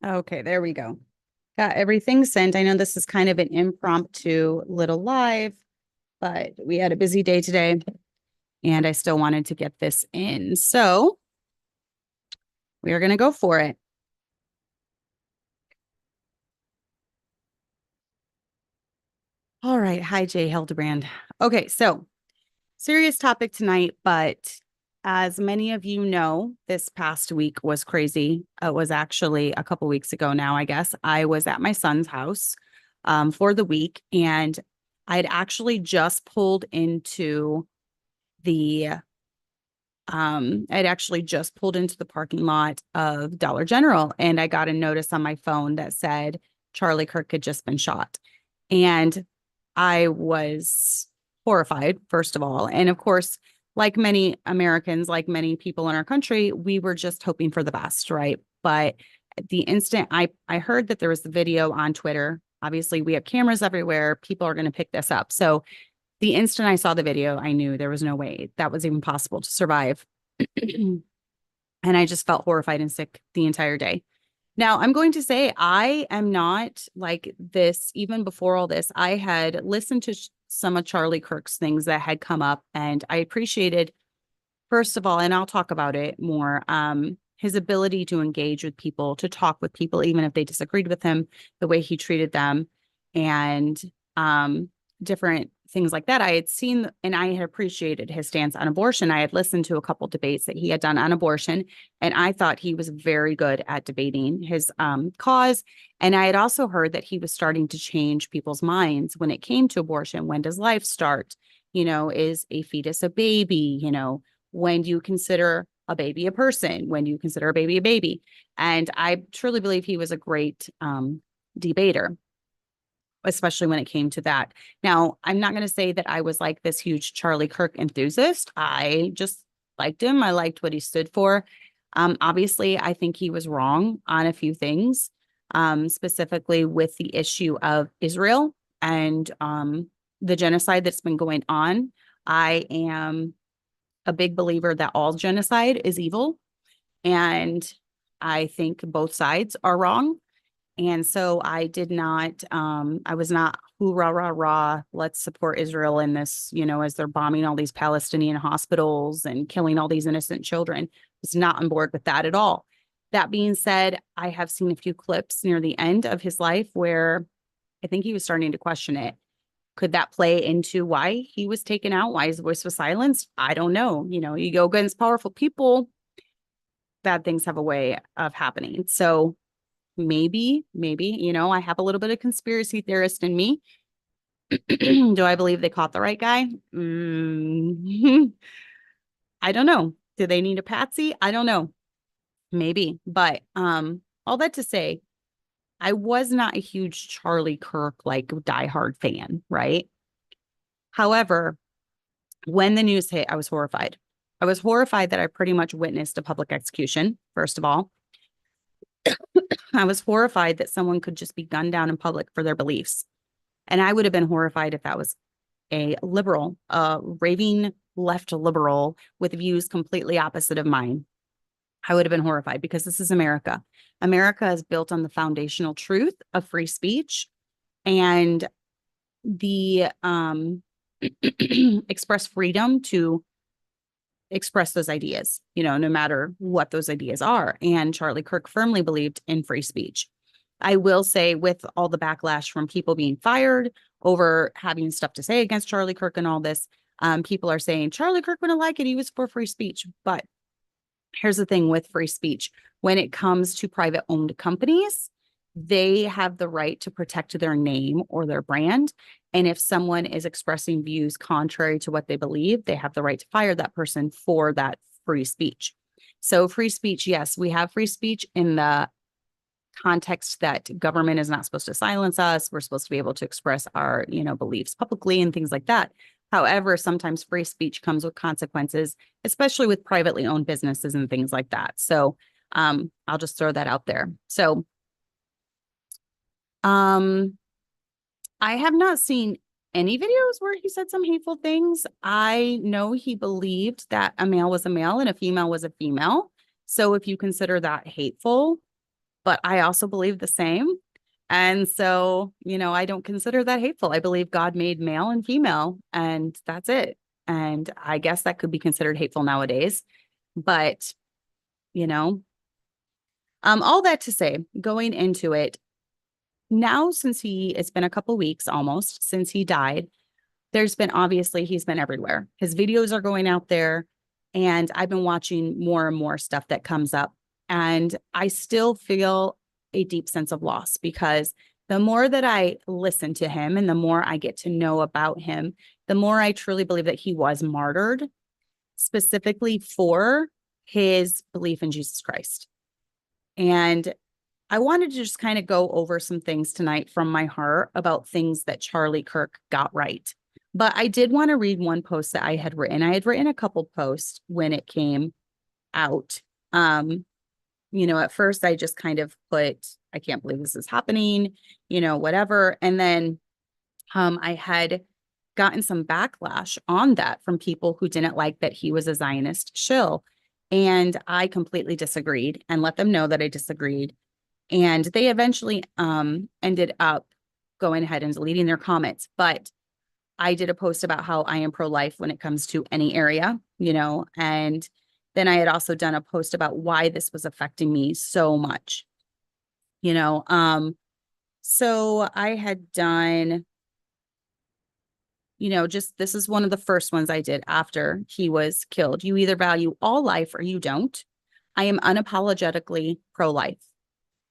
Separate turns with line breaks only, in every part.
Okay, there we go. Got everything sent. I know this is kind of an impromptu little live, but we had a busy day today and I still wanted to get this in. So we are going to go for it. All right. Hi, Jay Hildebrand. Okay, so serious topic tonight, but as many of you know, this past week was crazy. It was actually a couple weeks ago now, I guess. I was at my son's house for the week, and I'd actually just pulled into the I'd actually just pulled into the parking lot of Dollar General, and I got a notice on my phone that said Charlie Kirk had just been shot. And I was horrified, first of all. And of course, like many Americans, like many people in our country, we were just hoping for the best, right? But the instant I heard that there was the video on Twitter, obviously we have cameras everywhere, people are going to pick this up. So the instant I saw the video, I knew there was no way that was even possible to survive. And I just felt horrified and sick the entire day. Now, I'm going to say I am not like this. Even before all this, I had listened to some of Charlie Kirk's things that had come up, and I appreciated, first of all, and I'll talk about it more, his ability to engage with people, to talk with people, even if they disagreed with him, the way he treated them, and different things like that. I had seen and I had appreciated his stance on abortion. I had listened to a couple debates that he had done on abortion, and I thought he was very good at debating his cause. And I had also heard that he was starting to change people's minds when it came to abortion. When does life start? Is a fetus a baby? When do you consider a baby a person? When do you consider a baby a baby? And I truly believe he was a great debater, especially when it came to that. Now, I'm not going to say that I was like this huge Charlie Kirk enthusiast. I just liked him. I liked what he stood for. Obviously, I think he was wrong on a few things, specifically with the issue of Israel and the genocide that's been going on. I am a big believer that all genocide is evil. And I think both sides are wrong. And so I was not hoorah, rah, rah, let's support Israel in this, as they're bombing all these Palestinian hospitals and killing all these innocent children. I was not on board with that at all. That being said, I have seen a few clips near the end of his life where I think he was starting to question it. Could that play into why he was taken out? Why his voice was silenced? I don't know. You go against powerful people, bad things have a way of happening. So maybe, I have a little bit of conspiracy theorist in me. Do I believe they caught the right guy? I don't know. Do they need a patsy? I don't know. Maybe. But all that to say, I was not a huge Charlie Kirk like diehard fan, right? However, when the news hit, I was horrified. I was horrified that I pretty much witnessed a public execution, first of all. I was horrified that someone could just be gunned down in public for their beliefs. And I would have been horrified if that was a liberal, a raving left liberal with views completely opposite of mine. I would have been horrified because this is America. America is built on the foundational truth of free speech and the express freedom to express those ideas, no matter what those ideas are. And Charlie Kirk firmly believed in free speech. I will say, with all the backlash from people being fired over having stuff to say against Charlie Kirk and all this, people are saying Charlie Kirk wouldn't like it. He was for free speech. But here's the thing with free speech. When it comes to private owned companies, they have the right to protect their name or their brand. And if someone is expressing views contrary to what they believe, they have the right to fire that person for that free speech. So free speech, yes, we have free speech in the context that government is not supposed to silence us. We're supposed to be able to express our, beliefs publicly and things like that. However, sometimes free speech comes with consequences, especially with privately owned businesses and things like that. So I'll just throw that out there. So I have not seen any videos where he said some hateful things. I know he believed that a male was a male and a female was a female. So if you consider that hateful, but I also believe the same. And so, I don't consider that hateful. I believe God made male and female, and that's it. And I guess that could be considered hateful nowadays. But, all that to say, going into it, now since it's been a couple weeks almost since he died, he's been everywhere. His videos are going out there, and I've been watching more and more stuff that comes up. And I still feel a deep sense of loss, because the more that I listen to him and the more I get to know about him, the more I truly believe that he was martyred specifically for his belief in Jesus Christ. And I wanted to just kind of go over some things tonight from my heart about things that Charlie Kirk got right. But I did want to read one post that I had written. I had written a couple posts when it came out. At first I just kind of put, I can't believe this is happening, whatever. And then I had gotten some backlash on that from people who didn't like that he was a Zionist shill. And I completely disagreed and let them know that I disagreed. And they eventually ended up going ahead and deleting their comments. But I did a post about how I am pro-life when it comes to any area, and then I had also done a post about why this was affecting me so much, so I had done, this is one of the first ones I did after he was killed. You either value all life or you don't. I am unapologetically pro-life.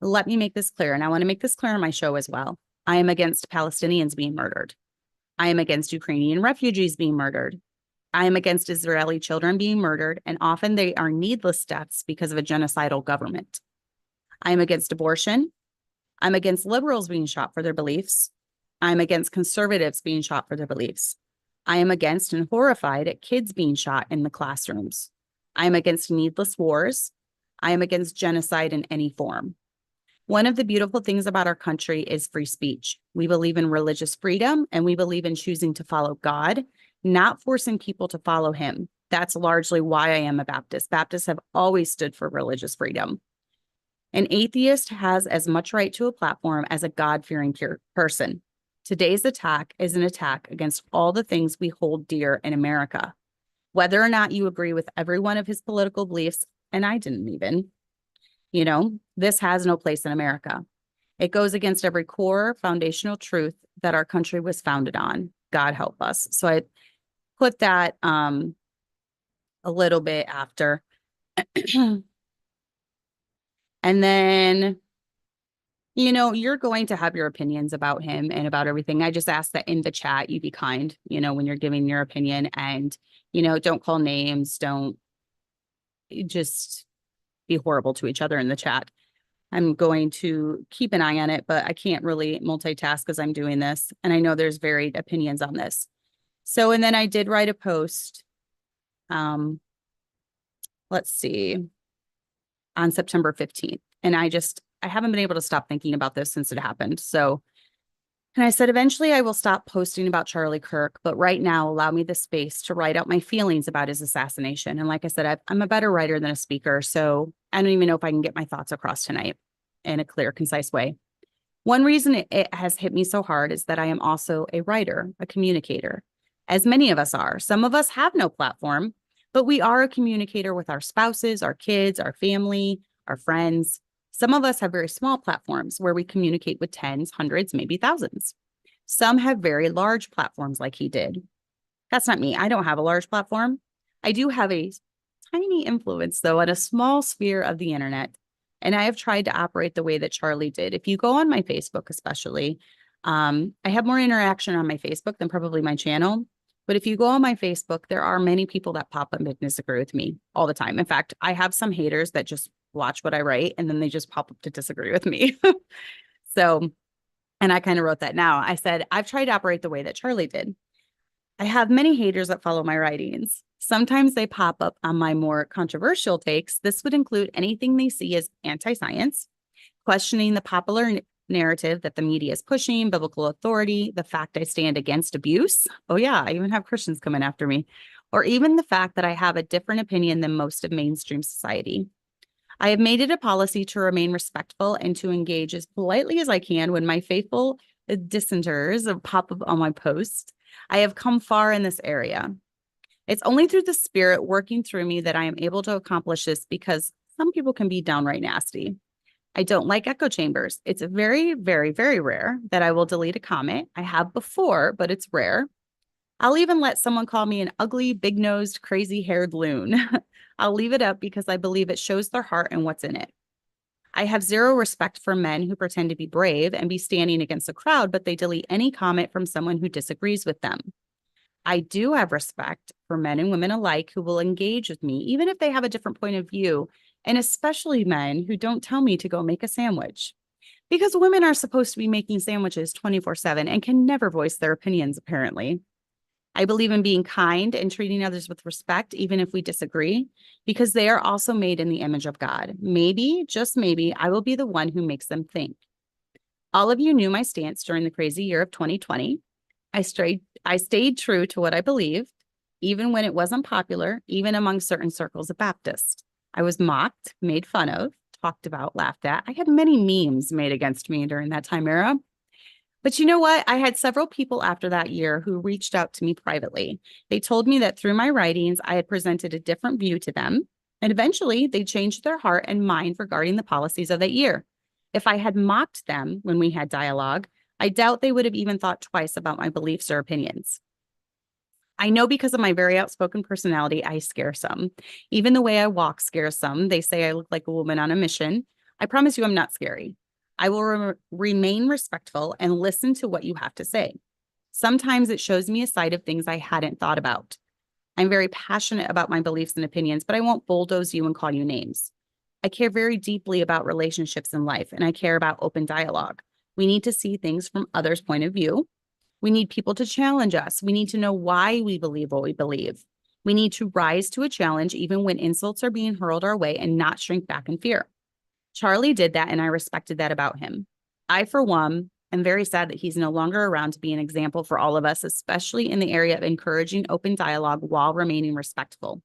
Let me make this clear. And I want to make this clear on my show as well. I am against Palestinians being murdered. I am against Ukrainian refugees being murdered. I am against Israeli children being murdered, and often they are needless deaths because of a genocidal government. I am against abortion. I'm against liberals being shot for their beliefs. I'm against conservatives being shot for their beliefs. I am against and horrified at kids being shot in the classrooms. I am against needless wars. I am against genocide in any form. One of the beautiful things about our country is free speech. We believe in religious freedom, and we believe in choosing to follow God, not forcing people to follow him. That's largely why I am a Baptist. Baptists have always stood for religious freedom. An atheist has as much right to a platform as a God-fearing person. Today's attack is an attack against all the things we hold dear in America. Whether or not you agree with every one of his political beliefs, and I didn't even, this has no place in America. It goes against every core foundational truth that our country was founded on. God help us. So I put that a little bit after. And then, you're going to have your opinions about him and about everything. I just ask that in the chat you be kind, when you're giving your opinion, and, don't call names, don't just be horrible to each other in the chat. I'm going to keep an eye on it, but I can't really multitask because I'm doing this. And I know there's varied opinions on this. So, and then I did write a post, let's see, on September 15th. And I haven't been able to stop thinking about this since it happened. So, and I said, eventually I will stop posting about Charlie Kirk, but right now allow me the space to write out my feelings about his assassination. And like I said, I'm a better writer than a speaker, so I don't even know if I can get my thoughts across tonight in a clear, concise way. One reason it has hit me so hard is that I am also a writer, a communicator, as many of us are. Some of us have no platform, but we are a communicator with our spouses, our kids, our family, our friends. Some of us have very small platforms where we communicate with tens, hundreds, maybe thousands. Some have very large platforms like he did. That's not me. I don't have a large platform. I do have a tiny influence, though, in a small sphere of the internet. And I have tried to operate the way that Charlie did. If you go on my Facebook, especially, I have more interaction on my Facebook than probably my channel. But if you go on my Facebook, there are many people that pop up and disagree with me all the time. In fact, I have some haters that just watch what I write and then they just pop up to disagree with me. So, and I kind of wrote that now. I said, I've tried to operate the way that Charlie did. I have many haters that follow my writings. Sometimes they pop up on my more controversial takes. This would include anything they see as anti-science, questioning the popular narrative that the media is pushing, biblical authority, the fact I stand against abuse. Oh yeah, I even have Christians coming after me. Or even the fact that I have a different opinion than most of mainstream society. I have made it a policy to remain respectful and to engage as politely as I can when my faithful dissenters pop up on my post. I have come far in this area. It's only through the Spirit working through me that I am able to accomplish this because some people can be downright nasty. I don't like echo chambers. It's very, very, very rare that I will delete a comment. I have before, but it's rare. I'll even let someone call me an ugly, big-nosed, crazy-haired loon. I'll leave it up because I believe it shows their heart and what's in it. I have zero respect for men who pretend to be brave and be standing against the crowd, but they delete any comment from someone who disagrees with them. I do have respect for men and women alike who will engage with me, even if they have a different point of view, and especially men who don't tell me to go make a sandwich. Because women are supposed to be making sandwiches 24/7 and can never voice their opinions, apparently. I believe in being kind and treating others with respect, even if we disagree, because they are also made in the image of God. Maybe, just maybe, I will be the one who makes them think. All of you knew my stance during the crazy year of 2020. I stayed true to what I believed, even when it wasn't popular, even among certain circles of Baptists. I was mocked, made fun of, talked about, laughed at. I had many memes made against me during that time era. But you know what? I had several people after that year who reached out to me privately. They told me that through my writings, I had presented a different view to them, and eventually they changed their heart and mind regarding the policies of that year. If I had mocked them when we had dialogue, I doubt they would have even thought twice about my beliefs or opinions. I know because of my very outspoken personality, I scare some. Even the way I walk scares some. They say I look like a woman on a mission. I promise you I'm not scary. I will remain respectful and listen to what you have to say. Sometimes it shows me a side of things I hadn't thought about. I'm very passionate about my beliefs and opinions, but I won't bulldoze you and call you names. I care very deeply about relationships in life, and I care about open dialogue. We need to see things from others' point of view. We need people to challenge us. We need to know why we believe what we believe. We need to rise to a challenge even when insults are being hurled our way and not shrink back in fear. Charlie did that, and I respected that about him. I, for one, am very sad that he's no longer around to be an example for all of us, especially in the area of encouraging open dialogue while remaining respectful.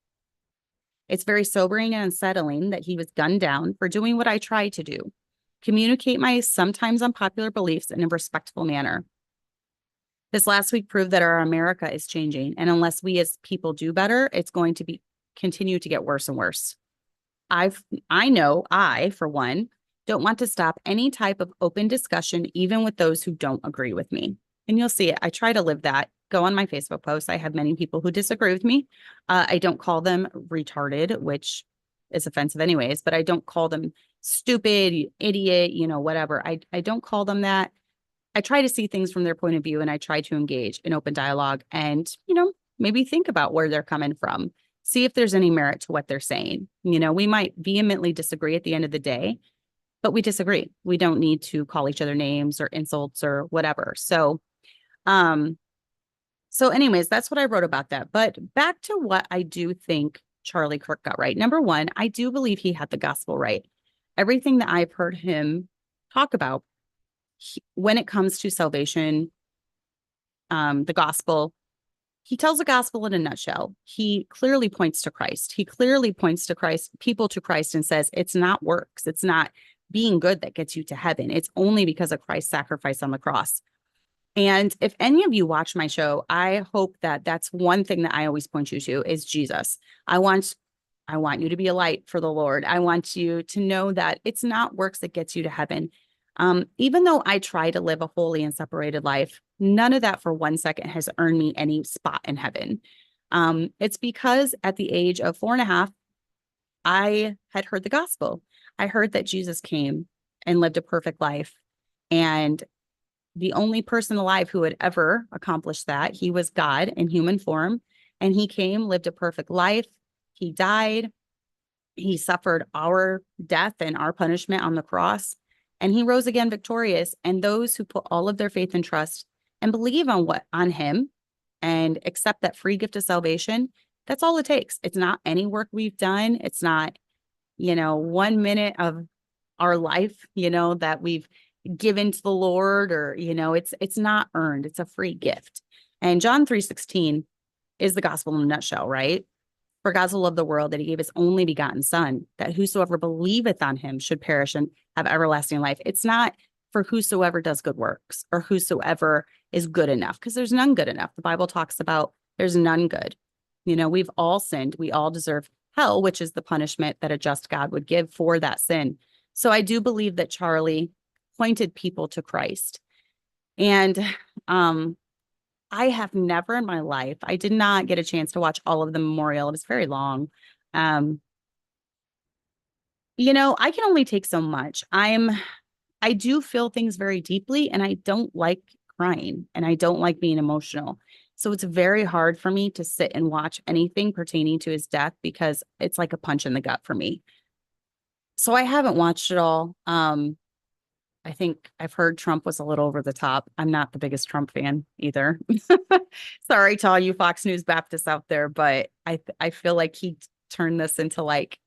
It's very sobering and unsettling that he was gunned down for doing what I tried to do, communicate my sometimes unpopular beliefs in a respectful manner. This last week proved that our America is changing, and unless we as people do better, it's going to continue to get worse and worse. I know I, for one, don't want to stop any type of open discussion, even with those who don't agree with me. And you'll see it. I try to live that. Go on my Facebook posts. I have many people who disagree with me. I don't call them retarded, which is offensive anyways, but I don't call them stupid, idiot, whatever. I don't call them that. I try to see things from their point of view, and I try to engage in open dialogue and, maybe think about where they're coming from. See if there's any merit to what they're saying. We might vehemently disagree at the end of the day, but we disagree. We don't need to call each other names or insults or whatever. So anyways, that's what I wrote about that. But back to what I do think Charlie Kirk got right. Number one, I do believe he had the gospel right. Everything that I've heard him talk about when it comes to salvation, the gospel, he tells the gospel in a nutshell. He clearly points to Christ. He clearly points to Christ, people to Christ, and says, it's not works. It's not being good that gets you to heaven. It's only because of Christ's sacrifice on the cross. And if any of you watch my show, I hope that that's one thing that I always point you to is Jesus. I want you to be a light for the Lord. I want you to know that it's not works that gets you to heaven. Even though I try to live a holy and separated life, none of that for 1 second has earned me any spot in heaven. It's because at the age of 4.5, I had heard the gospel. I heard that Jesus came and lived a perfect life. And the only person alive who had ever accomplished that, he was God in human form. And he came, lived a perfect life. He died. He suffered our death and our punishment on the cross. And he rose again victorious. And those who put all of their faith and trust and believe on him and accept that free gift of salvation, that's all it takes. It's not any work we've done. It's not, 1 minute of our life, that we've given to the Lord, or, it's not earned. It's a free gift. And John 3:16 is the gospel in a nutshell, right? For God so loved the world that he gave his only begotten son, that whosoever believeth on him should perish and have everlasting life. It's not for whosoever does good works or whosoever is good enough, because there's none good enough. The Bible talks about there's none good. We've all sinned. We all deserve hell, which is the punishment that a just God would give for that sin. So I do believe that Charlie pointed people to Christ. And I have never in my life, I did not get a chance to watch all of the memorial. It was very long. I can only take so much. I do feel things very deeply, and I don't like crying, and I don't like being emotional. So it's very hard for me to sit and watch anything pertaining to his death, because it's like a punch in the gut for me. So I haven't watched it all. I think I've heard Trump was a little over the top. I'm not the biggest Trump fan either. Sorry to all you Fox News Baptists out there, but I feel like he turned this into like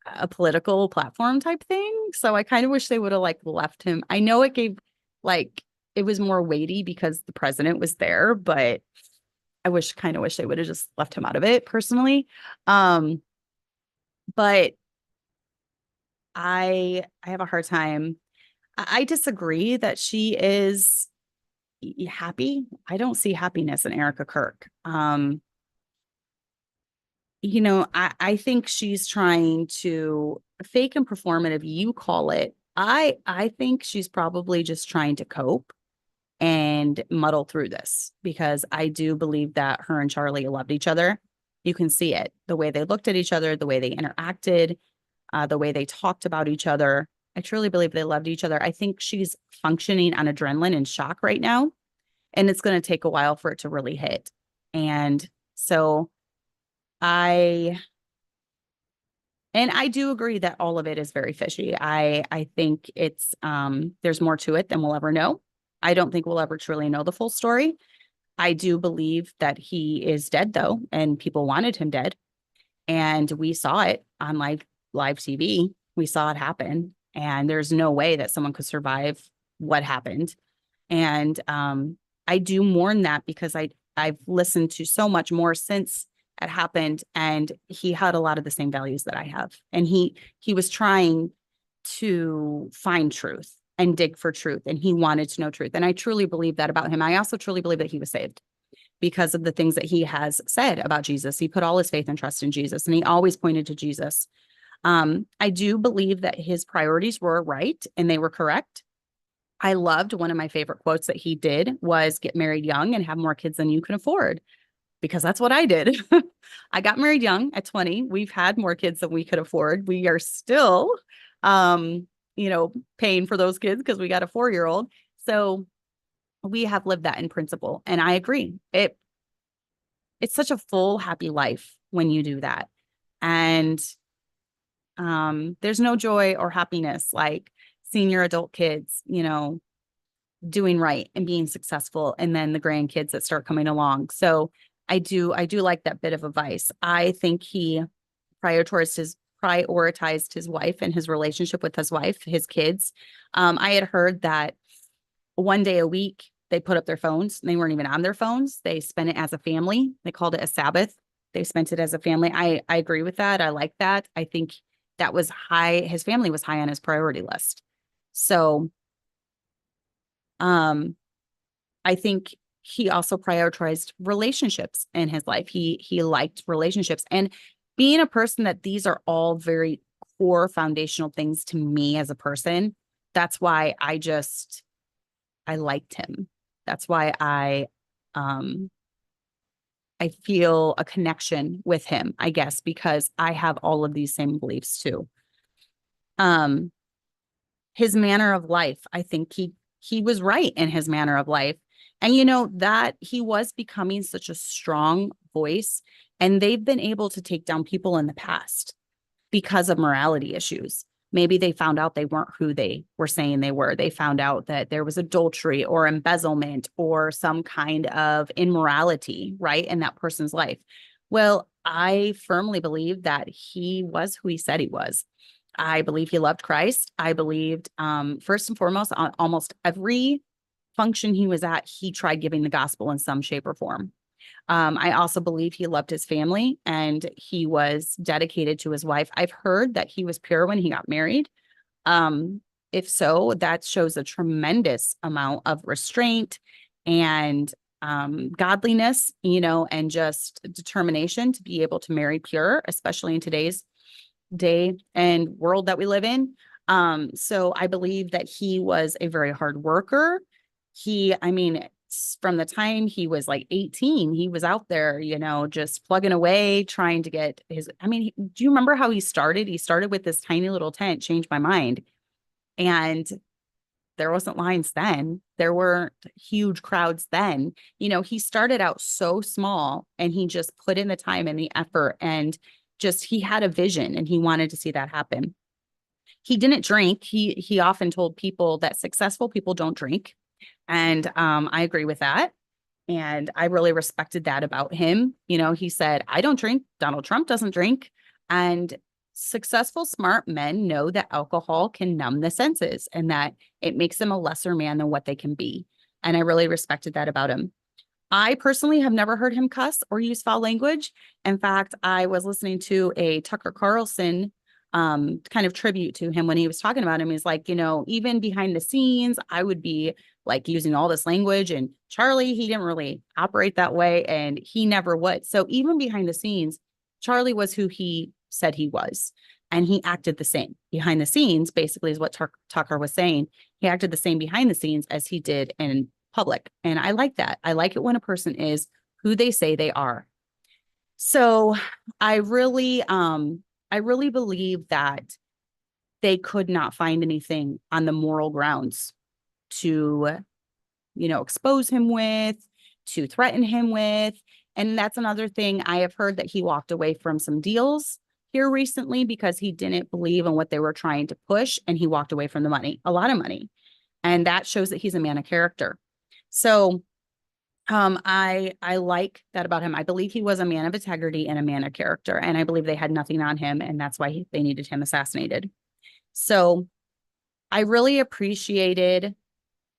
a political platform type thing. So I kind of wish they would have like left him. I know it gave like it was more weighty because the president was there, but I kind of wish they would have just left him out of it personally. But I have a hard time. I disagree that she is happy. I don't see happiness in Erica Kirk. I think she's trying to fake and performative, you call it. I think she's probably just trying to cope and muddle through this, because I do believe that her and Charlie loved each other. You can see it, the way they looked at each other, the way they interacted, the way they talked about each other. I truly believe they loved each other. I think she's functioning on adrenaline and shock right now, and it's going to take a while for it to really hit. And so I do agree that all of it is very fishy. I think it's there's more to it than we'll ever know. I don't think we'll ever truly know the full story. I do believe that he is dead, though, and people wanted him dead. And we saw it on live TV. We saw it happen. And there's no way that someone could survive what happened. And I do mourn that, because I've listened to so much more since it happened, and he had a lot of the same values that I have. And he was trying to find truth and dig for truth, and he wanted to know truth. And I truly believe that about him. I also truly believe that he was saved because of the things that he has said about Jesus. He put all his faith and trust in Jesus, and he always pointed to Jesus. I do believe that his priorities were right and they were correct. I loved one of my favorite quotes that he did was get married young and have more kids than you can afford, because that's what I did. I got married young at 20. We've had more kids than we could afford. We are still, paying for those kids because we got a 4-year-old. So we have lived that in principle. And I agree. It's such a full, happy life when you do that. And there's no joy or happiness like seeing your adult kids, doing right and being successful, and then the grandkids that start coming along. So I do like that bit of advice. I think he prioritized his wife and his relationship with his wife, his kids. I had heard that one day a week they put up their phones. They weren't even on their phones. They spent it as a family. They called it a Sabbath. They spent it as a family. I agree with that. I like that. I think that was high. His family was high on his priority list. So I think he also prioritized relationships in his life. He liked relationships, and being a person that these are all very core foundational things to me as a person. That's why I liked him. That's why I feel a connection with him, I guess, because I have all of these same beliefs too. His manner of life, I think he was right in his manner of life. And that he was becoming such a strong voice, and they've been able to take down people in the past because of morality issues. Maybe they found out they weren't who they were saying they were. They found out that there was adultery or embezzlement or some kind of immorality, right, in that person's life. Well, I firmly believe that he was who he said he was. I believe he loved Christ. I believed, first and foremost, on almost every function he was at, he tried giving the gospel in some shape or form. I also believe he loved his family and he was dedicated to his wife. I've heard that he was pure when he got married. Um, if so, that shows a tremendous amount of restraint and godliness, and just determination to be able to marry pure, especially in today's day and world that we live in. So I believe that he was a very hard worker. I mean, from the time he was like 18, he was out there, just plugging away, trying to get do you remember how he started? He started with this tiny little tent, changed my mind. And there wasn't lines then. There weren't huge crowds then. He started out so small and he just put in the time and the effort and just he had a vision and he wanted to see that happen. He didn't drink. He often told people that successful people don't drink. And I agree with that. And I really respected that about him. He said, I don't drink. Donald Trump doesn't drink. And successful, smart men know that alcohol can numb the senses and that it makes them a lesser man than what they can be. And I really respected that about him. I personally have never heard him cuss or use foul language. In fact, I was listening to a Tucker Carlson kind of tribute to him when he was talking about him. He's like, even behind the scenes, I would be like using all this language, and Charlie, he didn't really operate that way and he never would. So even behind the scenes, Charlie was who he said he was. And he acted the same behind the scenes, basically is what Tucker was saying. He acted the same behind the scenes as he did in public. And I like that. I like it when a person is who they say they are. So I really believe that they could not find anything on the moral grounds to, expose him with, to threaten him with. And that's another thing. I have heard that he walked away from some deals here recently because he didn't believe in what they were trying to push. And he walked away from the money, a lot of money. And that shows that he's a man of character. So I like that about him. I believe he was a man of integrity and a man of character. And I believe they had nothing on him. And that's why they needed him assassinated. So I really appreciated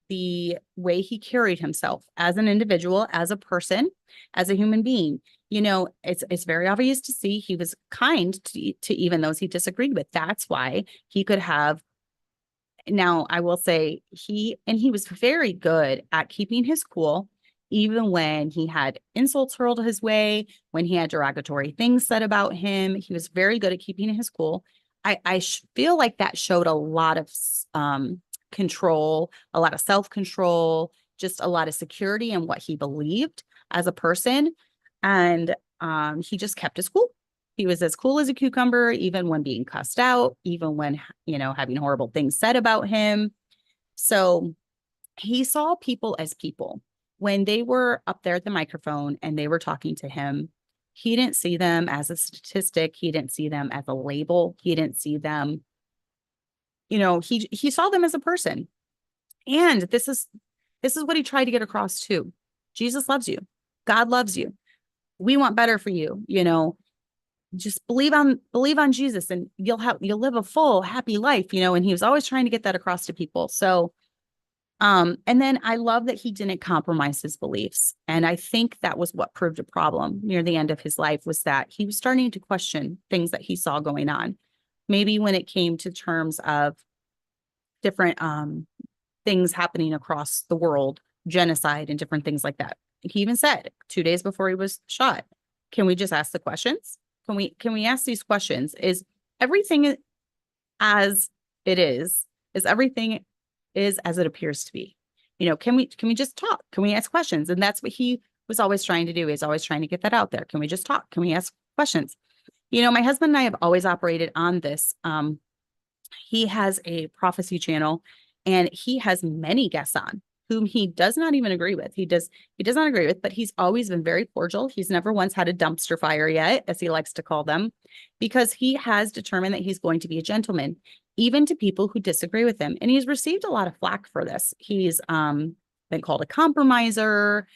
the way he carried himself as an individual, as a person, as a human being. It's very obvious to see he was kind to even those he disagreed with. That's why he could have. Now, I will say he was very good at keeping his cool, even when he had insults hurled his way, when he had derogatory things said about him. He was very good at keeping his cool. I feel like that showed a lot of control, a lot of self-control, just a lot of security in what he believed as a person. And he just kept his cool. He was as cool as a cucumber, even when being cussed out, even when, having horrible things said about him. So he saw people as people. When they were up there at the microphone and they were talking to him, he didn't see them as a statistic. He didn't see them as a label. He didn't see them, he saw them as a person. And this is what he tried to get across too. Jesus loves you. God loves you. We want better for you. Just believe on Jesus and you'll live a full, happy life, and he was always trying to get that across to people. So, and then I love that he didn't compromise his beliefs. And I think that was what proved a problem near the end of his life, was that he was starting to question things that he saw going on. Maybe when it came to terms of different things happening across the world, genocide and different things like that. He even said 2 days before he was shot, can we just ask the questions? Can we ask these questions? Is everything as it is everything is as it appears to be? Can we just talk? Can we ask questions? And that's what he was always trying to do. He's always trying to get that out there. Can we just talk? Can we ask questions? My husband and I have always operated on this. He has a prophecy channel and he has many guests on whom he does not even agree with. He does not agree with, but he's always been very cordial. He's never once had a dumpster fire yet, as he likes to call them, because he has determined that he's going to be a gentleman, even to people who disagree with him. And he's received a lot of flack for this. He's been called a compromiser,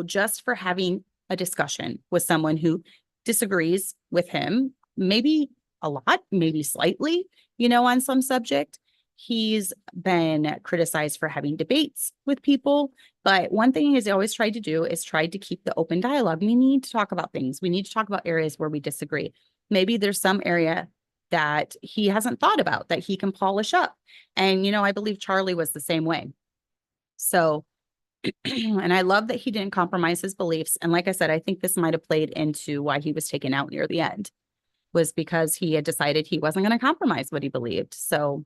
just for having a discussion with someone who disagrees with him, maybe a lot, maybe slightly, on some subject. He's been criticized for having debates with people, But one thing he's always tried to do is try to keep the open dialogue. We need to talk about things. We need to talk about areas where we disagree. Maybe there's some area that he hasn't thought about that he can polish up. And, I believe Charlie was the same way. So, and I love that he didn't compromise his beliefs. And like I said, I think this might have played into why he was taken out near the end, was because he had decided he wasn't going to compromise what he believed. So,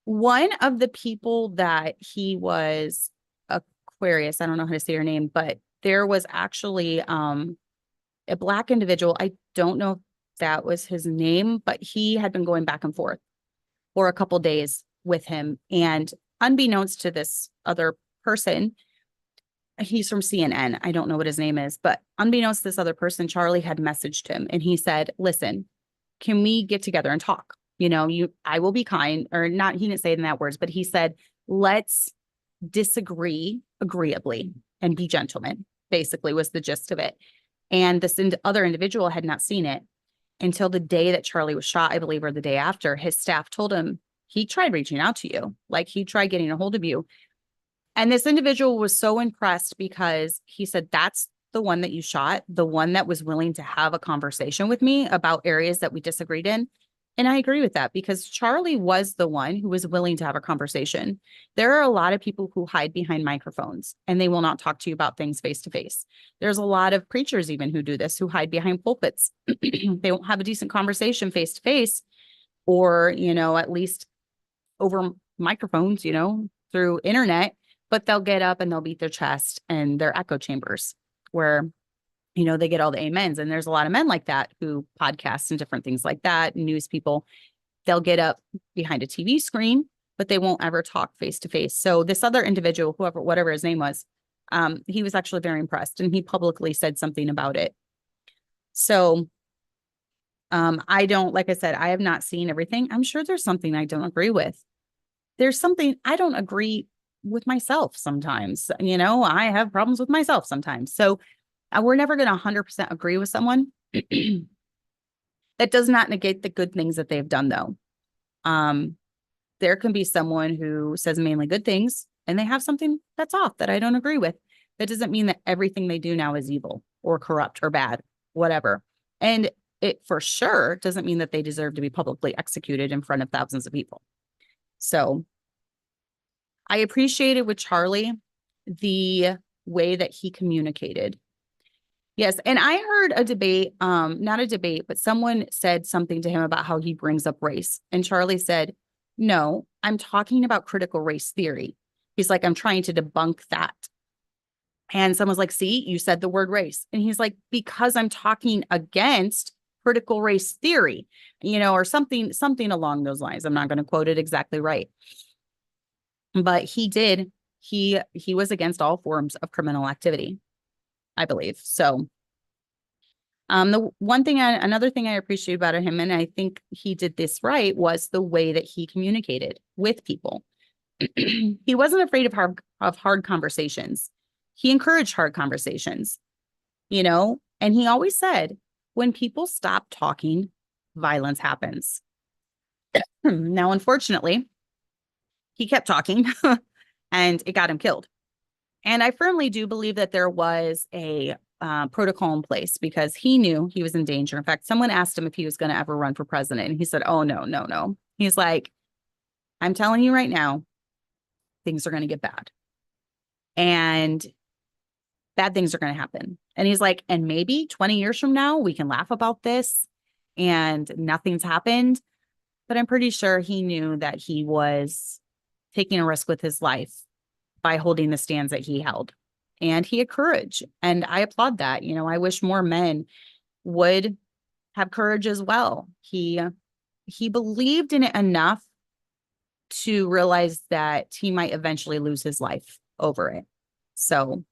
one of the people that he was Aquarius, I don't know how to say her name, but there was actually a Black individual. I don't know if that was his name, but he had been going back and forth for a couple days with him. And unbeknownst to this other person, he's from CNN. I don't know what his name is, but unbeknownst to this other person, Charlie had messaged him and he said, listen, can we get together and talk? I will be kind, or not, he didn't say it in that words, but he said, let's disagree agreeably and be gentlemen, basically was the gist of it. And this other individual had not seen it until the day that Charlie was shot, I believe, or the day after. His staff told him he tried reaching out to you, like he tried getting a hold of you. And this individual was so impressed because he said, that's the one that you shot, the one that was willing to have a conversation with me about areas that we disagreed in. And I agree with that because Charlie was the one who was willing to have a conversation. There are a lot of people who hide behind microphones and they will not talk to you about things face to face. There's a lot of preachers even who do this, who hide behind pulpits. They won't have a decent conversation face to face, or, at least over microphones, through internet, but they'll get up and they'll beat their chest and their echo chambers where they get all the amens. And there's a lot of men like that who podcast and different things like that. News people, they'll get up behind a TV screen, but they won't ever talk face to face. So this other individual, whatever his name was, he was actually very impressed and he publicly said something about it. So like I said, I have not seen everything. I'm sure there's something I don't agree with. There's something I don't agree with myself sometimes. I have problems with myself sometimes. So we're never going to 100% agree with someone. That does not negate the good things that they've done, though. There can be someone who says mainly good things, and they have something that's off that I don't agree with. That doesn't mean that everything they do now is evil or corrupt or bad, whatever. And it for sure doesn't mean that they deserve to be publicly executed in front of thousands of people. So I appreciated with Charlie the way that he communicated. Yes. And I heard a debate, not a debate, but someone said something to him about how he brings up race. And Charlie said, no, I'm talking about critical race theory. He's like, I'm trying to debunk that. And someone's like, see, you said the word race. And he's like, because I'm talking against critical race theory, or something along those lines. I'm not going to quote it exactly right. But he was against all forms of criminal activity, I believe. So another thing I appreciate about him, and I think he did this right, was the way that he communicated with people. He wasn't afraid of hard conversations. He encouraged hard conversations, and he always said, when people stop talking, violence happens. Now, unfortunately, he kept talking and it got him killed. And I firmly do believe that there was a protocol in place because he knew he was in danger. In fact, someone asked him if he was going to ever run for president. And he said, oh, no. He's like, I'm telling you right now, things are going to get bad. And bad things are going to happen. And he's like, and maybe 20 years from now, we can laugh about this and nothing's happened. But I'm pretty sure he knew that he was taking a risk with his life by holding the stands that he held. And he had courage. And I applaud that. I wish more men would have courage as well. He believed in it enough to realize that he might eventually lose his life over it. So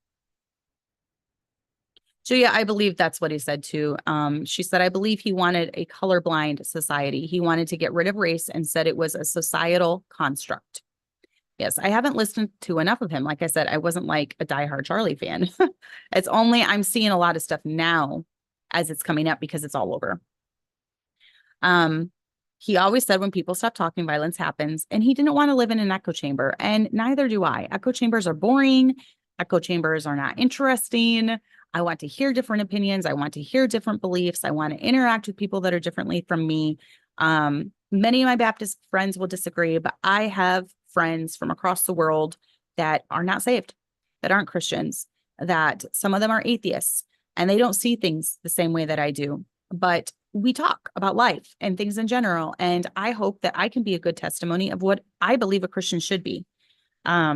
yeah, I believe that's what he said too. She said, I believe he wanted a colorblind society. He wanted to get rid of race and said it was a societal construct. Yes, I haven't listened to enough of him. Like I said, I wasn't like a diehard Charlie fan. It's only I'm seeing a lot of stuff now as it's coming up because it's all over. He always said when people stop talking, violence happens. And he didn't want to live in an echo chamber. And neither do I. Echo chambers are boring. Echo chambers are not interesting. I want to hear different opinions. I want to hear different beliefs. I want to interact with people that are differently from me. Many of my Baptist friends will disagree, but I have friends from across the world that are not saved, that aren't Christians, that some of them are atheists, and they don't see things the same way that I do. But we talk about life and things in general. And I hope that I can be a good testimony of what I believe a Christian should be. I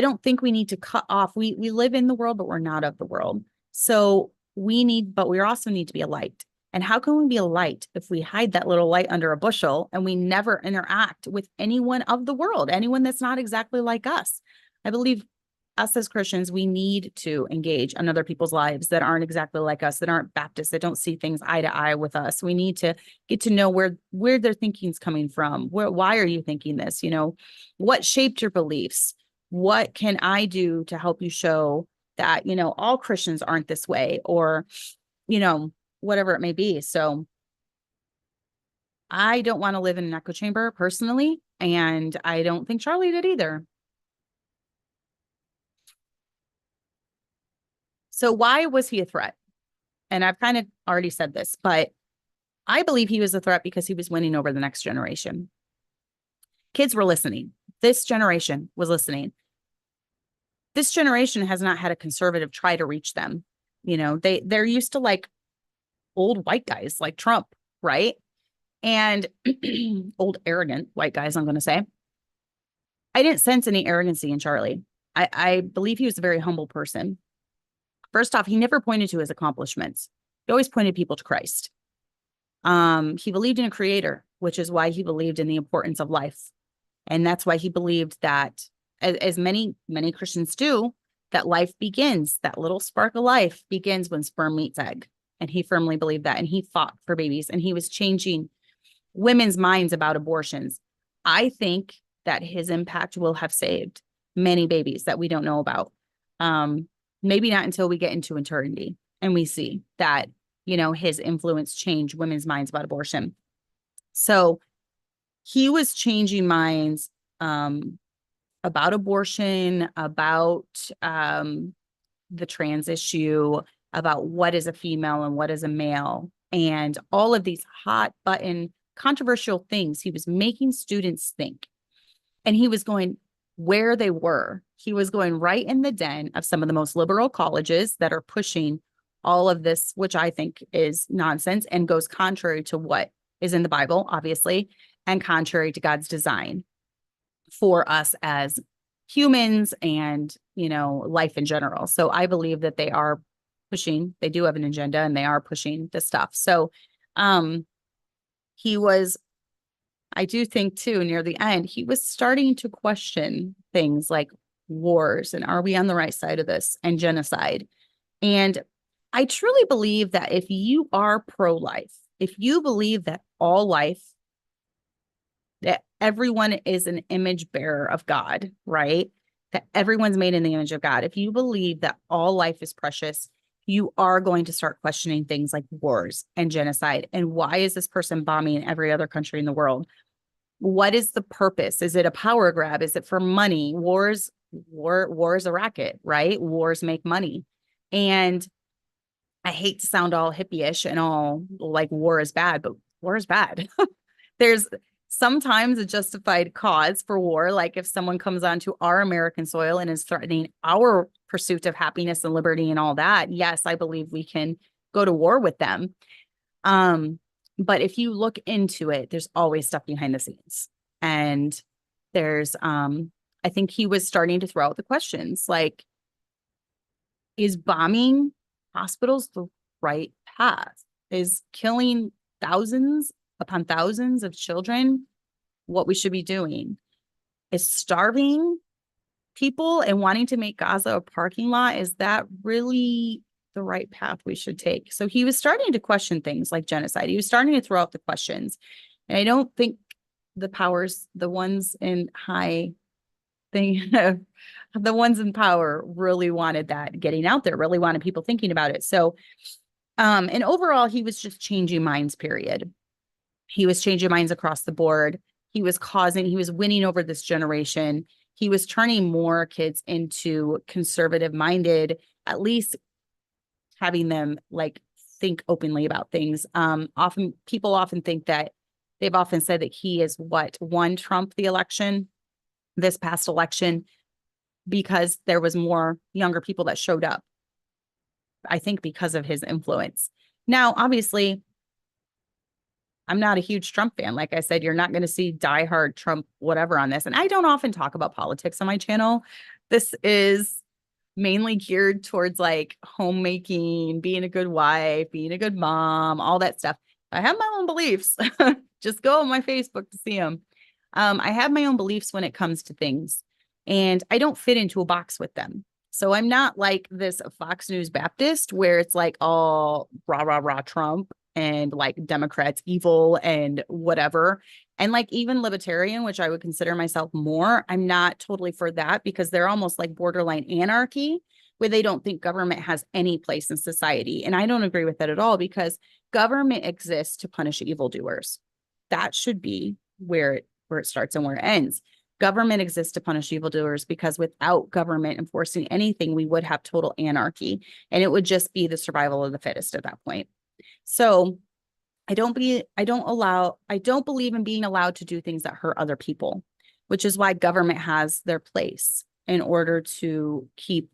don't think we need to cut off. We live in the world, but we're not of the world. So but we also need to be a light. And how can we be a light if we hide that little light under a bushel and we never interact with anyone of the world, anyone that's not exactly like us? I believe us as Christians, we need to engage in other people's lives that aren't exactly like us, that aren't Baptists, that don't see things eye to eye with us. We need to get to know where their thinking's coming from. Why are you thinking this? What shaped your beliefs? What can I do to help you show that, all Christians aren't this way, or, whatever it may be. So I don't want to live in an echo chamber personally, and I don't think Charlie did either. So why was he a threat? And I've kind of already said this, but I believe he was a threat because he was winning over the next generation. Kids were listening. This generation was listening. This generation has not had a conservative try to reach them. They're used to like old white guys like Trump, right? And old arrogant white guys, I'm going to say. I didn't sense any arrogancy in Charlie. I believe he was a very humble person. First off, he never pointed to his accomplishments. He always pointed people to Christ. He believed in a creator, which is why he believed in the importance of life. And that's why he believed that, as many Christians do, that life begins, that little spark of life begins when sperm meets egg. And he firmly believed that. And he fought for babies, and he was changing women's minds about abortions. I think that his impact will have saved many babies that we don't know about. Maybe not until we get into eternity and we see that, his influence changed women's minds about abortion. So he was changing minds about abortion, about the trans issue, about what is a female and what is a male, and all of these hot button controversial things. He was making students think, and he was going where they were. He was going right in the den of some of the most liberal colleges that are pushing all of this, which I think is nonsense and goes contrary to what is in the Bible, obviously, and contrary to God's design for us as humans and, life in general. So I believe that they do have an agenda, and they are pushing this stuff. So he was, I do think too, near the end, he was starting to question things like wars and are we on the right side of this, and genocide. And I truly believe that if you are pro-life, if you believe that all life, that everyone is an image bearer of God, right? That everyone's made in the image of God. If you believe that all life is precious, you are going to start questioning things like wars and genocide. And why is this person bombing every other country in the world? What is the purpose? Is it a power grab? Is it for money? War is a racket, right? Wars make money. And I hate to sound all hippie-ish and all like war is bad, but war is bad. There's sometimes a justified cause for war. Like if someone comes onto our American soil and is threatening our pursuit of happiness and liberty and all that, yes, I believe we can go to war with them. But if you look into it, there's always stuff behind the scenes. And there's, I think he was starting to throw out the questions like, is bombing hospitals the right path? Is killing thousands upon thousands of children what we should be doing? Is starving people and wanting to make Gaza a parking lot, is that really the right path we should take? So he was starting to question things like genocide. He was starting to throw out the questions. And I don't think the powers, the ones in high thing, the ones in power really wanted that getting out there, really wanted people thinking about it. So, and overall, he was just changing minds, period. He was changing minds across the board. He was winning over this generation. He was turning more kids into conservative minded, at least having them like think openly about things. People often think that they've often said that he is what won Trump the election, this past election, because there was more younger people that showed up. I think because of his influence. Now, obviously, I'm not a huge Trump fan. Like I said, you're not going to see diehard Trump whatever on this. And I don't often talk about politics on my channel. This is mainly geared towards like homemaking, being a good wife, being a good mom, all that stuff. I have my own beliefs. Just go on my Facebook to see them. I have my own beliefs when it comes to things, and I don't fit into a box with them. So I'm not like this Fox News Baptist where it's like all rah, rah, rah Trump and like Democrats evil and whatever. And like even libertarian, which I would consider myself more, I'm not totally for that because they're almost like borderline anarchy where they don't think government has any place in society. And I don't agree with that at all because government exists to punish evildoers. That should be where it starts and where it ends. Government exists to punish evildoers because without government enforcing anything, we would have total anarchy and it would just be the survival of the fittest at that point. So I don't believe in being allowed to do things that hurt other people, which is why government has their place in order to keep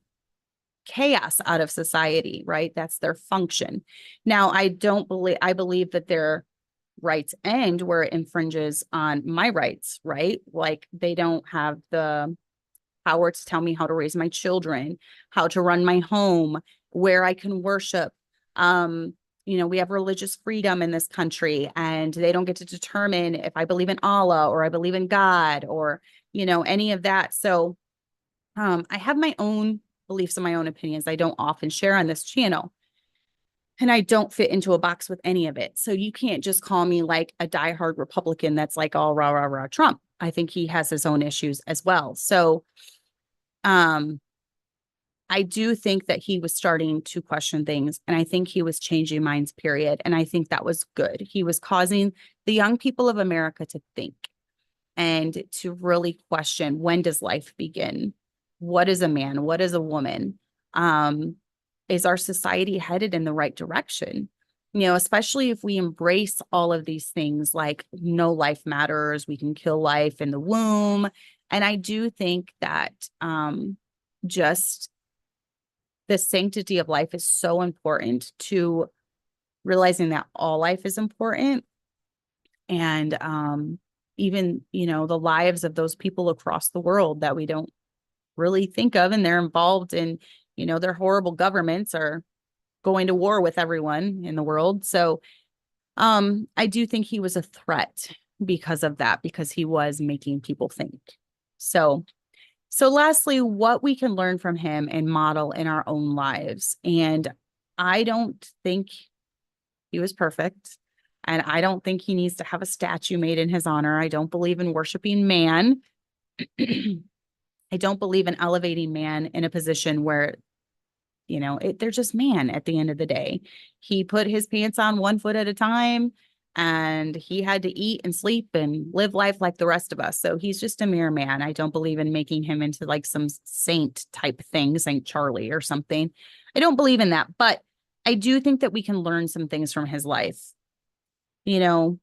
chaos out of society, right? That's their function. Now, I believe that their rights end where it infringes on my rights, right? Like they don't have the power to tell me how to raise my children, how to run my home, where I can worship. We have religious freedom in this country and they don't get to determine if I believe in Allah or I believe in God or, any of that. So I have my own beliefs and my own opinions I don't often share on this channel. And I don't fit into a box with any of it. So you can't just call me like a diehard Republican that's like all rah, rah, rah Trump. I think he has his own issues as well. So I do think that he was starting to question things and I think he was changing minds, period. And I think that was good. He was causing the young people of America to think and to really question, when does life begin? What is a man? What is a woman? Is our society headed in the right direction? Especially if we embrace all of these things like no life matters, we can kill life in the womb. And I do think that just the sanctity of life is so important to realizing that all life is important. And even, the lives of those people across the world that we don't really think of, and they're involved in, their horrible governments are going to war with everyone in the world. So I do think he was a threat because of that, because he was making people think. So lastly, what we can learn from him and model in our own lives. And I don't think he was perfect. And I don't think he needs to have a statue made in his honor. I don't believe in worshiping man. I don't believe in elevating man in a position where, they're just man at the end of the day. He put his pants on one foot at a time and he had to eat and sleep and live life like the rest of us. So he's just a mere man. I don't believe in making him into like some saint type thing, Saint Charlie or something. I don't believe in that, but I do think that we can learn some things from his life, and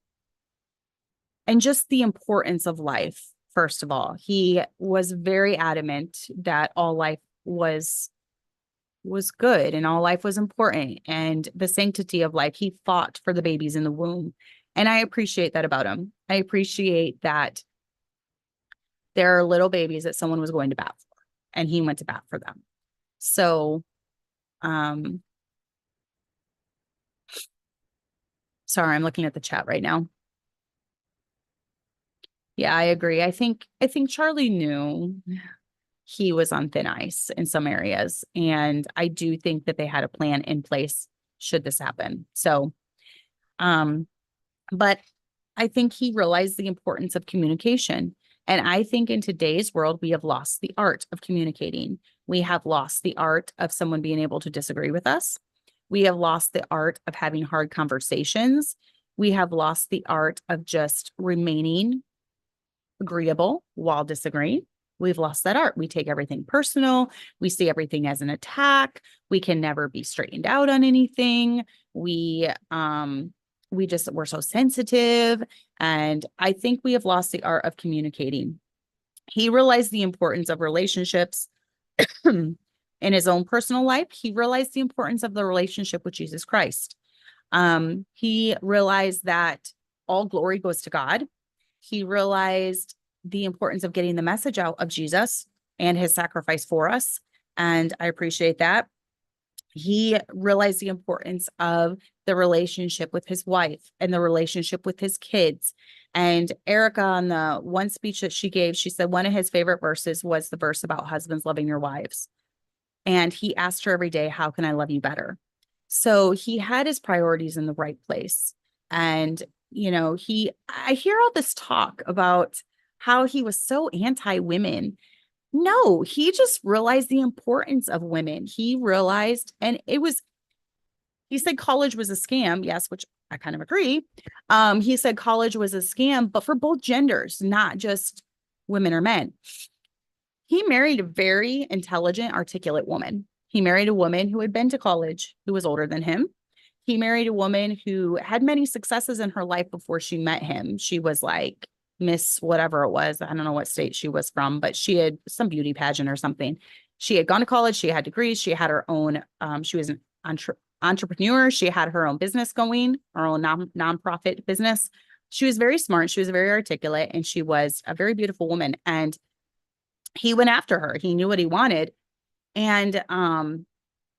just the importance of life. First of all, he was very adamant that all life was good and all life was important and the sanctity of life. He fought for the babies in the womb. And I appreciate that about him. I appreciate that there are little babies that someone was going to bat for and he went to bat for them. So, sorry, I'm looking at the chat right now. Yeah, I agree. I think Charlie knew he was on thin ice in some areas. And I do think that they had a plan in place should this happen. So, but I think he realized the importance of communication. And I think in today's world, we have lost the art of communicating. We have lost the art of someone being able to disagree with us. We have lost the art of having hard conversations. We have lost the art of just remaining agreeable while disagreeing. We've lost that art. We take everything personal. We see everything as an attack. We can never be straightened out on anything. We're so sensitive. And I think we have lost the art of communicating. He realized the importance of relationships in his own personal life. He realized the importance of the relationship with Jesus Christ. He realized that all glory goes to God. He realized the importance of getting the message out of Jesus and his sacrifice for us. And I appreciate that. He realized the importance of the relationship with his wife and the relationship with his kids. And Erica, on the one speech that she gave, she said one of his favorite verses was the verse about husbands loving your wives. And he asked her every day, how can I love you better? So he had his priorities in the right place. And, I hear all this talk about how he was so anti-women. No, he just realized the importance of women. He realized, and he said college was a scam. Yes, which I kind of agree. He said college was a scam, but for both genders, not just women or men. He married a very intelligent, articulate woman. He married a woman who had been to college, who was older than him. He married a woman who had many successes in her life before she met him. She was like Miss whatever it was. I don't know what state she was from, but she had some beauty pageant or something. She had gone to college. She had degrees. She had her own, she was an entrepreneur. She had her own business going, her own nonprofit business. She was very smart. She was very articulate, and she was a very beautiful woman. And he went after her. He knew what he wanted. And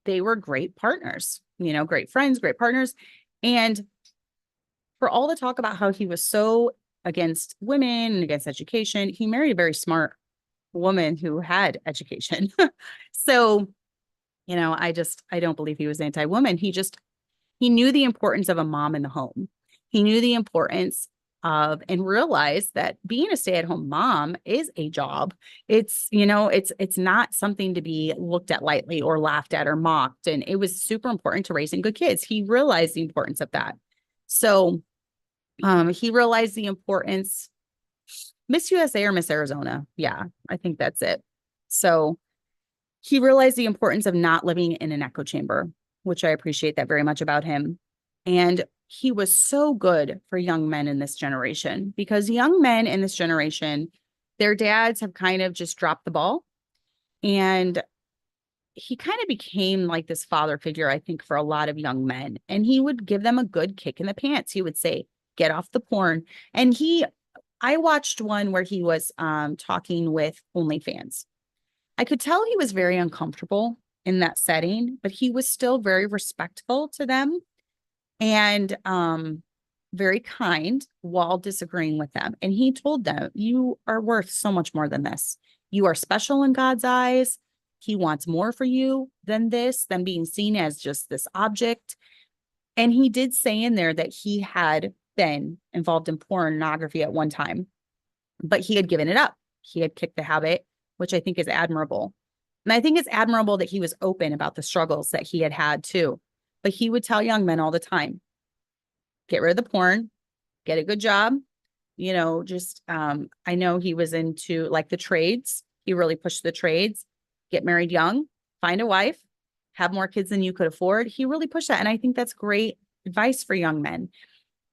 they were great partners, great friends, great partners. And for all the talk about how he was so against women and against education, he married a very smart woman who had education. So, I don't believe he was anti-woman. He knew the importance of a mom in the home. He knew the importance of and realized that being a stay-at-home mom is a job. It's not something to be looked at lightly or laughed at or mocked. And it was super important to raising good kids. He realized the importance of that. So he realized the importance. Miss USA or Miss Arizona. Yeah, I think that's it. So he realized the importance of not living in an echo chamber, which I appreciate that very much about him. And he was so good for young men in this generation, because young men in this generation, their dads have kind of just dropped the ball. And he kind of became like this father figure, I think, for a lot of young men. And he would give them a good kick in the pants. He would say, get off the porn. And I watched one where he was talking with OnlyFans. I could tell he was very uncomfortable in that setting, but he was still very respectful to them and very kind while disagreeing with them. And he told them, you are worth so much more than this. You are special in God's eyes. He wants more for you than this, than being seen as just this object. And he did say in there that he had been involved in pornography at one time, but he had given it up. He had kicked the habit, which I think is admirable. And I think it's admirable that he was open about the struggles that he had had too. But he would tell young men all the time, get rid of the porn, get a good job. I know he was into like the trades. He really pushed the trades, get married young, find a wife, have more kids than you could afford. He really pushed that. And I think that's great advice for young men.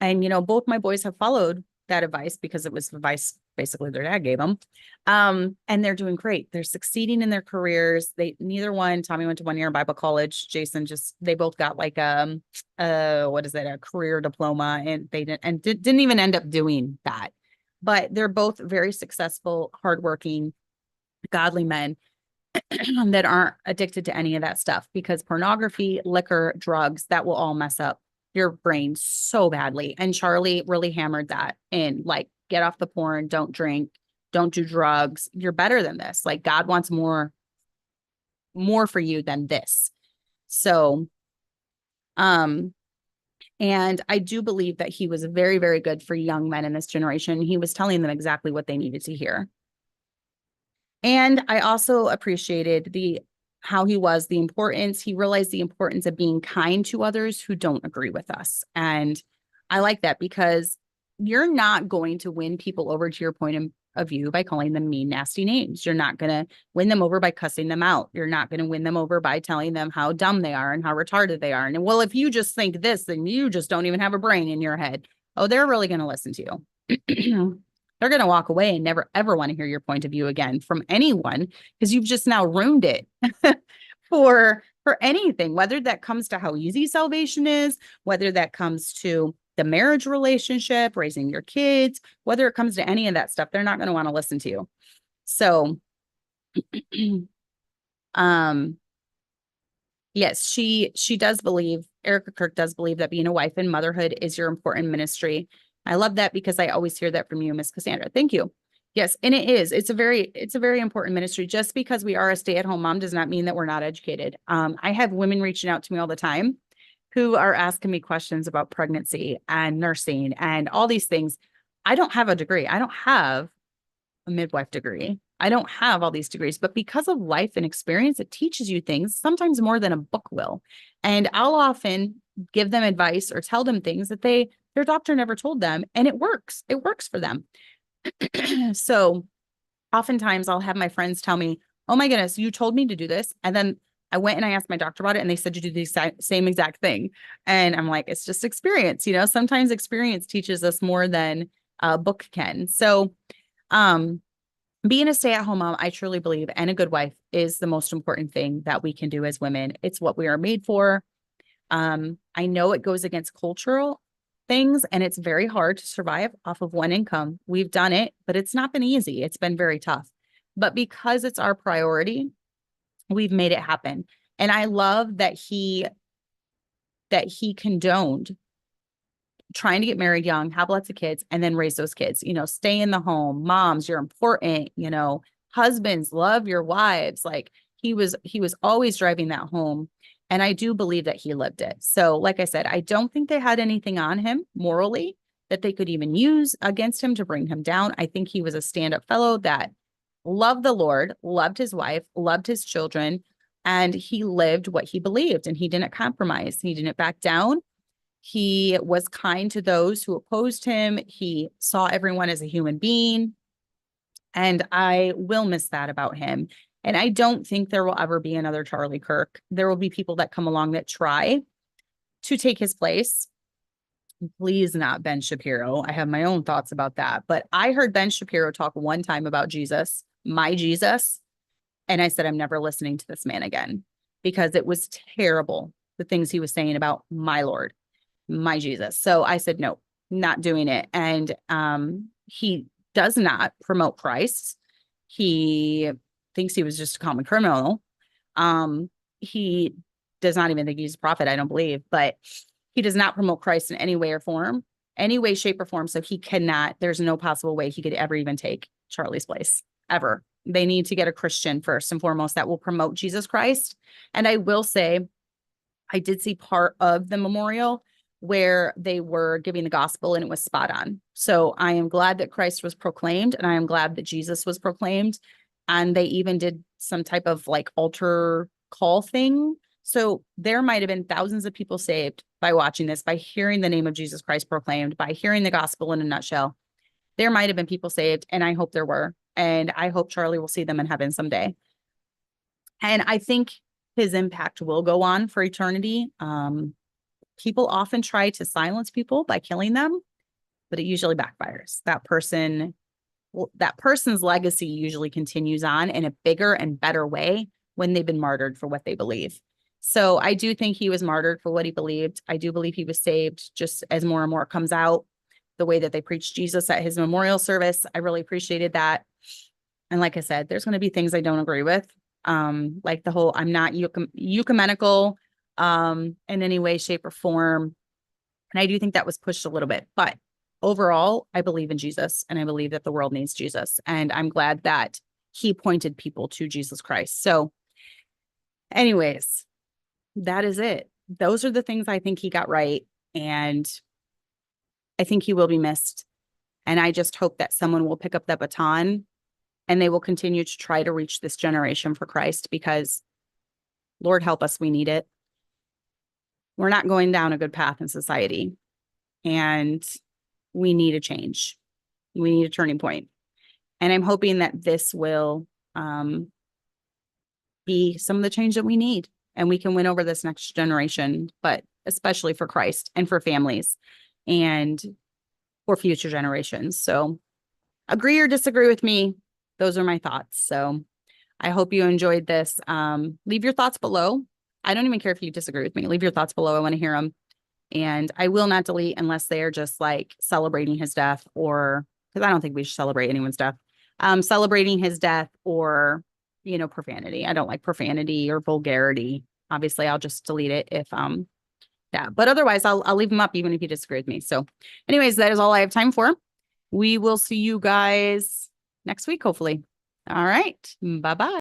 And, both my boys have followed that advice because it was advice basically their dad gave them. And they're doing great. They're succeeding in their careers. Tommy went to 1 year in Bible college. Jason they both got like, a career diploma, and they didn't even end up doing that, but they're both very successful, hardworking, godly men that aren't addicted to any of that stuff, because pornography, liquor, drugs, that will all mess up your brain so badly. And Charlie really hammered that in, like, get off the porn, don't drink, don't do drugs. You're better than this. Like, God wants more for you than this. So, and I do believe that he was very, very good for young men in this generation. He was telling them exactly what they needed to hear. And I also appreciated he realized the importance of being kind to others who don't agree with us. And I like that because you're not going to win people over to your point of view by calling them mean, nasty names. You're not going to win them over by cussing them out. You're not going to win them over by telling them how dumb they are and how retarded they are. And well, if you just think this, then you just don't even have a brain in your head. Oh, they're really going to listen to you. They're going to walk away and never, ever want to hear your point of view again from anyone because you've just now ruined it for anything, whether that comes to how easy salvation is, whether that comes to the marriage relationship, raising your kids, whether it comes to any of that stuff, they're not going to want to listen to you. So, yes, she does believe, Erica Kirk does believe that being a wife and motherhood is your important ministry. I love that because I always hear that from you, Miss Cassandra. Thank you. Yes, and it is. It's a very important ministry. Just because we are a stay-at-home mom does not mean that we're not educated. I have women reaching out to me all the time who are asking me questions about pregnancy and nursing and all these things. I don't have a degree. I don't have a midwife degree. I don't have all these degrees, but because of life and experience, it teaches you things, sometimes more than a book will. And I'll often give them advice or tell them things that their doctor never told them, and it works. It works for them. So oftentimes I'll have my friends tell me, oh my goodness, you told me to do this. And then I went and I asked my doctor about it and they said to do the same exact thing. And I'm like, it's just experience, sometimes experience teaches us more than a book can. So, being a stay-at-home mom, I truly believe, and a good wife is the most important thing that we can do as women. It's what we are made for. I know it goes against cultural things and it's very hard to survive off of one income. We've done it, but it's not been easy. It's been very tough. But because it's our priority, we've made it happen. And I love that he condoned trying to get married young, have lots of kids, and then raise those kids, stay in the home. Moms, you're important, husbands, love your wives. Like he was always driving that home. And I do believe that he lived it. So like I said, I don't think they had anything on him morally that they could even use against him to bring him down. I think he was a stand-up fellow that loved the Lord, loved his wife, loved his children, and he lived what he believed and he didn't compromise. He didn't back down. He was kind to those who opposed him. He saw everyone as a human being. And I will miss that about him. And I don't think there will ever be another Charlie Kirk. There will be people that come along that try to take his place. Please not Ben Shapiro. I have my own thoughts about that. But I heard Ben Shapiro talk one time about Jesus, my Jesus. And I said, I'm never listening to this man again because it was terrible, the things he was saying about my Lord, my Jesus. So I said, no, not doing it. And he does not promote Christ. He thinks he was just a common criminal. He does not even think he's a prophet, I don't believe, but he does not promote Christ in any way or form, any way, shape, or form. So he cannot, there's no possible way he could ever even take Charlie's place, ever. They need to get a Christian first and foremost that will promote Jesus Christ. And I will say, I did see part of the memorial where they were giving the gospel and it was spot on. So I am glad that Christ was proclaimed and I am glad that Jesus was proclaimed. And they even did some type of like altar call thing. So there might have been thousands of people saved by watching this, by hearing the name of Jesus Christ proclaimed, by hearing the gospel in a nutshell. There might have been people saved, and I hope there were. And I hope Charlie will see them in heaven someday. And I think his impact will go on for eternity. People often try to silence people by killing them, but it usually backfires. That person's legacy usually continues on in a bigger and better way when they've been martyred for what they believe. So I do think he was martyred for what he believed. I do believe he was saved just as more and more comes out. The way that they preached Jesus at his memorial service, I really appreciated that. And like I said, there's going to be things I don't agree with. Like the whole, I'm not ecumenical in any way, shape, or form. And I do think that was pushed a little bit. But overall, I believe in Jesus and I believe that the world needs Jesus. And I'm glad that he pointed people to Jesus Christ. So anyways, that is it. Those are the things I think he got right. And I think he will be missed. And I just hope that someone will pick up that baton and they will continue to try to reach this generation for Christ because Lord help us, we need it. We're not going down a good path in society. and we need a change. We need a turning point. And I'm hoping that this will be some of the change that we need, and we can win over this next generation, but especially for Christ and for families and for future generations. So agree or disagree with me. Those are my thoughts. So I hope you enjoyed this. Leave your thoughts below. I don't even care if you disagree with me. Leave your thoughts below. I want to hear them. And I will not delete unless they are just like celebrating his death, or because I don't think we should celebrate anyone's death. Celebrating his death, or, profanity. I don't like profanity or vulgarity. Obviously, I'll just delete it if that. But otherwise, I'll leave them up even if you disagree with me. So anyways, that is all I have time for. We will see you guys next week, hopefully. All right. Bye-bye.